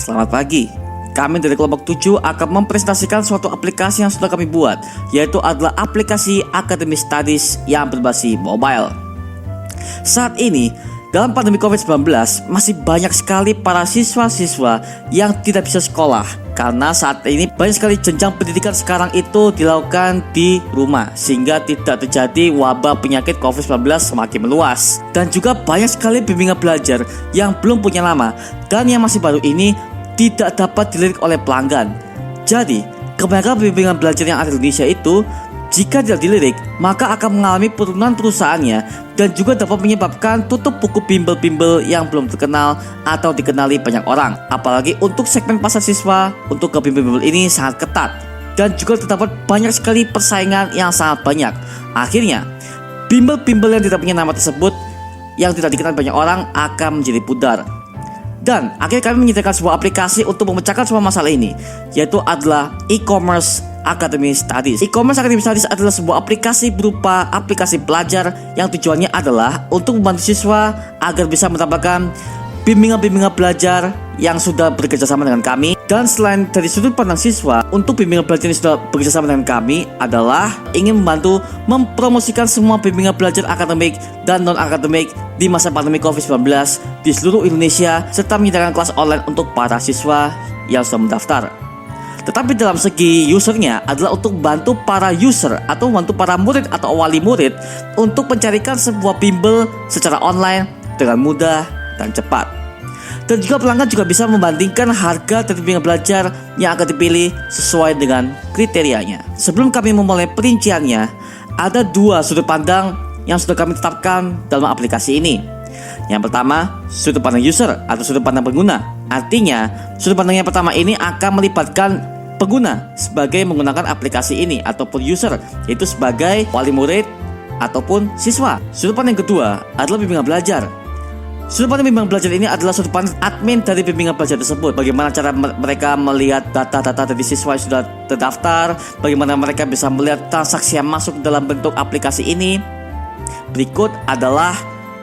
Selamat pagi. Kami dari kelompok 7 akan mempresentasikan suatu aplikasi yang sudah kami buat, yaitu adalah aplikasi Academic Studies yang berbasis mobile. Saat ini, dalam pandemi COVID-19, masih banyak sekali para siswa-siswa yang tidak bisa sekolah karena saat ini banyak sekali jenjang pendidikan sekarang itu dilakukan di rumah, sehingga tidak terjadi wabah penyakit COVID-19 semakin meluas. Dan juga banyak sekali bimbingan belajar yang belum punya nama dan yang masih baru ini tidak dapat dilirik oleh pelanggan. Jadi, kebanyakan bimbingan belajar yang ada di Indonesia itu jika tidak dilirik, maka akan mengalami penurunan perusahaannya dan juga dapat menyebabkan tutup buku bimbel-bimbel yang belum terkenal atau dikenali banyak orang. Apalagi untuk segmen pasar siswa, untuk ke bimbel-bimbel ini sangat ketat dan juga terdapat banyak sekali persaingan yang sangat banyak. Akhirnya, bimbel-bimbel yang tidak punya nama tersebut yang tidak dikenal banyak orang akan menjadi pudar. Dan akhirnya kami menyediakan sebuah aplikasi untuk memecahkan semua masalah ini, yaitu adalah e-commerce Academic Studies. E-commerce Academic Studies adalah sebuah aplikasi berupa aplikasi pelajar yang tujuannya adalah untuk membantu siswa agar bisa mendapatkan bimbingan-bimbingan belajar yang sudah bekerjasama dengan kami. Dan selain dari sudut pandang siswa, untuk bimbingan belajar yang sudah bekerjasama dengan kami adalah ingin membantu mempromosikan semua bimbingan belajar akademik dan non-akademik di masa pandemi COVID-19 di seluruh Indonesia, serta menyediakan kelas online untuk para siswa yang sudah mendaftar. Tetapi dalam segi usernya adalah untuk bantu para user atau bantu para murid atau wali murid untuk mencarikan sebuah bimbel secara online dengan mudah dan cepat. Dan juga pelanggan juga bisa membandingkan harga dari bimbingan belajar yang akan dipilih sesuai dengan kriterianya. Sebelum kami memulai perinciannya, ada dua sudut pandang yang sudah kami tetapkan dalam aplikasi ini. Yang pertama, sudut pandang user atau sudut pandang pengguna. Artinya, sudut pandang yang pertama ini akan melibatkan pengguna sebagai menggunakan aplikasi ini ataupun user, yaitu sebagai wali murid ataupun siswa. Sudut pandang yang kedua adalah bimbingan belajar. Sudut pandang bimbingan belajar ini adalah sudut pandang admin dari bimbingan belajar tersebut. Bagaimana cara mereka melihat data-data dari siswa yang sudah terdaftar, bagaimana mereka bisa melihat transaksi yang masuk dalam bentuk aplikasi ini. Berikut adalah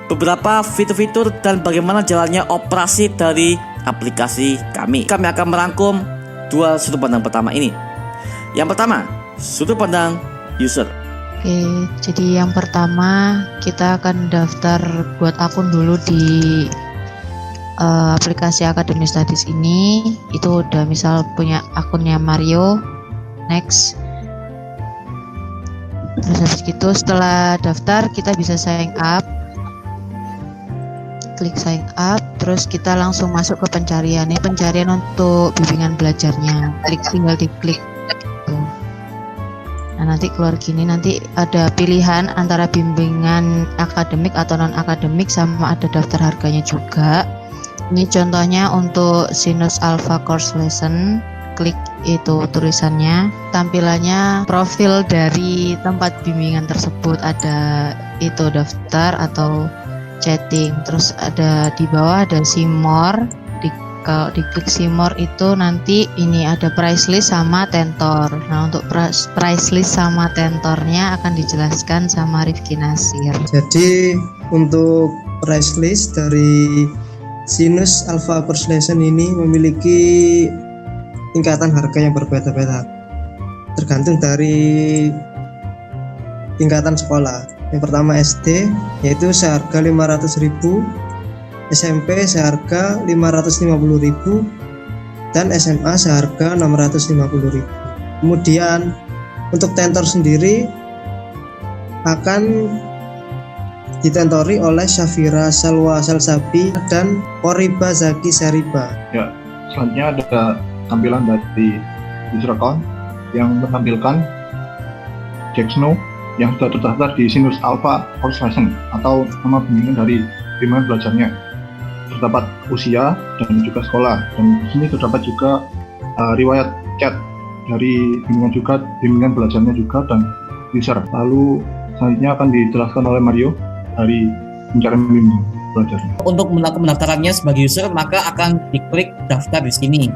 beberapa fitur-fitur dan bagaimana jalannya operasi dari aplikasi kami. Kami akan merangkum dua sudut pandang pertama ini. Yang pertama, sudut pandang user. Oke, jadi yang pertama kita akan daftar buat akun dulu di aplikasi Academic Studies ini. Itu udah misal punya akunnya Mario. Next. Terus habis itu setelah daftar kita bisa sign up. Klik sign up, terus kita langsung masuk ke pencarian. Ini pencarian untuk bimbingan belajarnya. Tinggal diklik. Nah, nanti keluar gini, nanti ada pilihan antara bimbingan akademik atau non akademik, sama ada daftar harganya juga. Ini contohnya untuk Sinus Alpha Course Lesson. Klik itu tulisannya, tampilannya profil dari tempat bimbingan tersebut, ada itu daftar atau chatting. Terus ada di bawah ada see more. Kalau diklik see more itu nanti ini ada price list sama tentor. Nah, untuk price list sama tentornya akan dijelaskan sama Rifki Nasir. Jadi untuk price list dari Sinus Alpha Course Lesson ini memiliki tingkatan harga yang berbeda-beda tergantung dari tingkatan sekolah. Yang pertama SD, yaitu seharga 500.000, SMP seharga 550.000, dan SMA seharga 650.000. Kemudian untuk tentor sendiri akan ditentori oleh Syafira Salwa Salsabi dan Oriba Zaki Sariba. Ya, selanjutnya ada tampilan dari user account yang menampilkan Jack Snow yang sudah terdaftar di Sinus Alpha Course Lesson atau nama bimbingan dari bimbingan belajarnya. Terdapat usia dan juga sekolah, dan di sini terdapat juga riwayat chat dari bimbingan belajarnya juga dan user. Lalu selanjutnya akan dijelaskan oleh Mario dari pencarian bimbingan belajarnya. Untuk melakukan pendaftarannya sebagai user, maka akan diklik daftar di sini.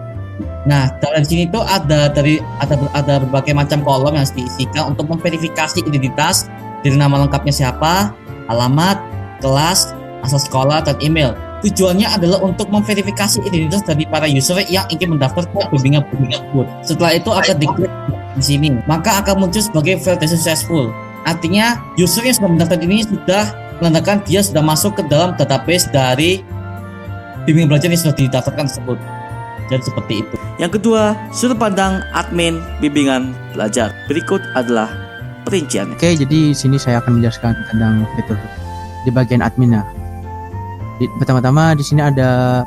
Nah, di sini tuh ada berbagai macam kolom yang harus diisikan untuk memverifikasi identitas, dari nama lengkapnya siapa, alamat, kelas, asal sekolah, dan email. tujuannya adalah untuk memverifikasi identitas dari para user yang ingin mendaftar ke bimbingan tersebut. Setelah itu akan diklik di sini, maka akan muncul sebagai validation successful. Artinya user yang sudah mendaftar ini sudah menandakan dia sudah masuk ke dalam database dari bimbingan belajar yang sudah didaftarkan tersebut. Jadi seperti itu. Yang kedua, sudut pandang admin bimbingan belajar. Berikut adalah perinciannya. Oke, jadi sini saya akan menjelaskan tentang fitur di bagian adminnya. Pertama-tama di sini ada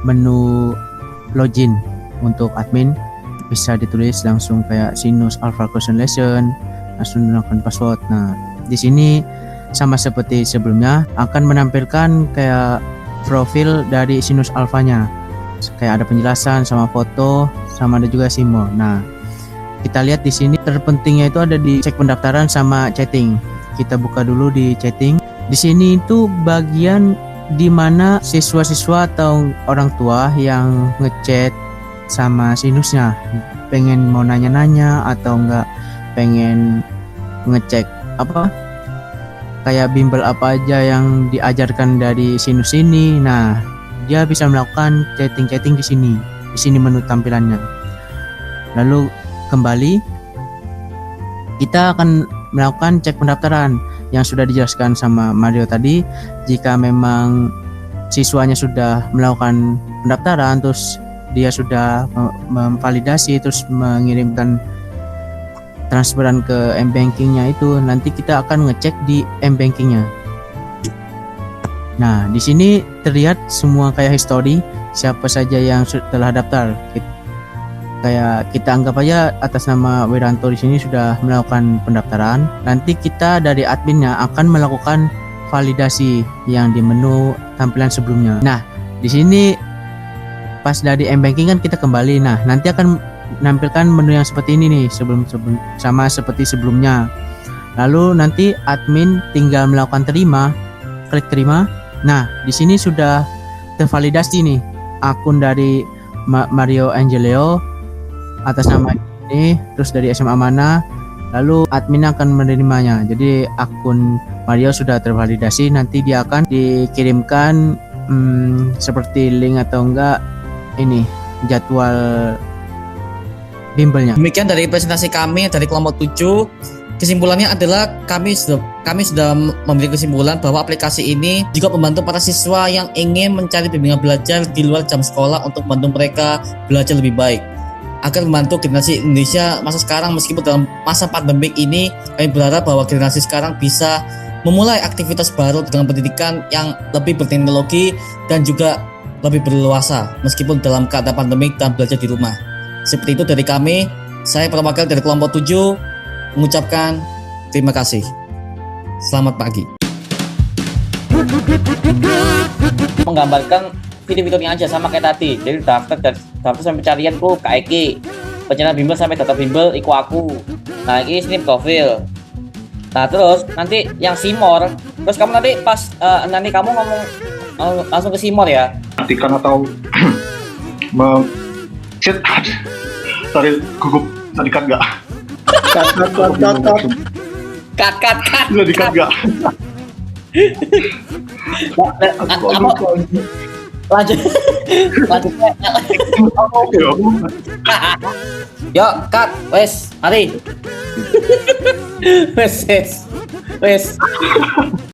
menu login untuk admin, bisa ditulis langsung kayak Sinus Alpha Course Lesson, langsung menggunakan password. Nah, di sini sama seperti sebelumnya akan menampilkan kayak profil dari Sinus Alpha-nya. Kayak ada penjelasan sama foto, sama ada juga simbol. Nah, kita lihat di sini terpentingnya itu ada di cek pendaftaran sama chatting. Kita buka dulu di chatting. Di sini itu bagian di mana siswa-siswa atau orang tua yang ngechat sama sinusnya, pengen mau nanya-nanya atau enggak pengen ngecek apa kayak bimbel apa aja yang diajarkan dari sinus ini. Nah, dia bisa melakukan chatting-chatting di sini. Di sini menu tampilannya. Lalu kembali kita akan melakukan cek pendaftaran yang sudah dijelaskan sama Mario tadi. Jika memang siswanya sudah melakukan pendaftaran, terus dia sudah memvalidasi, terus mengirimkan transferan ke m-bankingnya itu, nanti kita akan ngecek di m-bankingnya. Nah, di sini terlihat semua kayak history siapa saja yang telah daftar. Kayak kita anggap aja atas nama Wiranto di sini sudah melakukan pendaftaran. Nanti kita dari adminnya akan melakukan validasi yang di menu tampilan sebelumnya. Nah, di sini pas dari m-banking kan kita kembali. Nah, nanti akan menampilkan menu yang seperti ini nih, sebelum sama seperti sebelumnya. Lalu nanti admin tinggal melakukan terima, klik terima. Nah, di sini sudah tervalidasi nih akun dari Mario Angeleo atas nama ini, terus dari SMA mana, lalu admin akan menerimanya. Jadi akun Mario sudah tervalidasi, nanti dia akan dikirimkan seperti link atau enggak ini jadwal bimbelnya. Demikian dari presentasi kami dari kelompok 7. Kesimpulannya adalah kami sudah memiliki kesimpulan bahwa aplikasi ini juga membantu para siswa yang ingin mencari bimbingan belajar di luar jam sekolah untuk membantu mereka belajar lebih baik. Akan membantu generasi Indonesia masa sekarang. Meskipun dalam masa pandemik ini, kami berharap bahwa generasi sekarang bisa memulai aktivitas baru dengan pendidikan yang lebih berteknologi dan juga lebih berleluasa meskipun dalam keadaan pandemik dan belajar di rumah. Seperti itu dari kami. Saya perwakilan dari kelompok 7 mengucapkan terima kasih. Selamat pagi. Menggambarkan fitur-fiturnya aja sama kayak tadi. Jadi daftar sampai pencarianku KEK, pencarian bimbel sampai data bimbel iku aku. Nah, ini sini profil. Nah, terus nanti yang Simor, terus kamu nanti pas nanti kamu ngomong langsung ke Simor ya. Matikan atau shit, sorry, gugup, tadi kan nggak? Cut. Udah dikat nggak? Lanjut. Yuk, cut, wes, mari. Wes.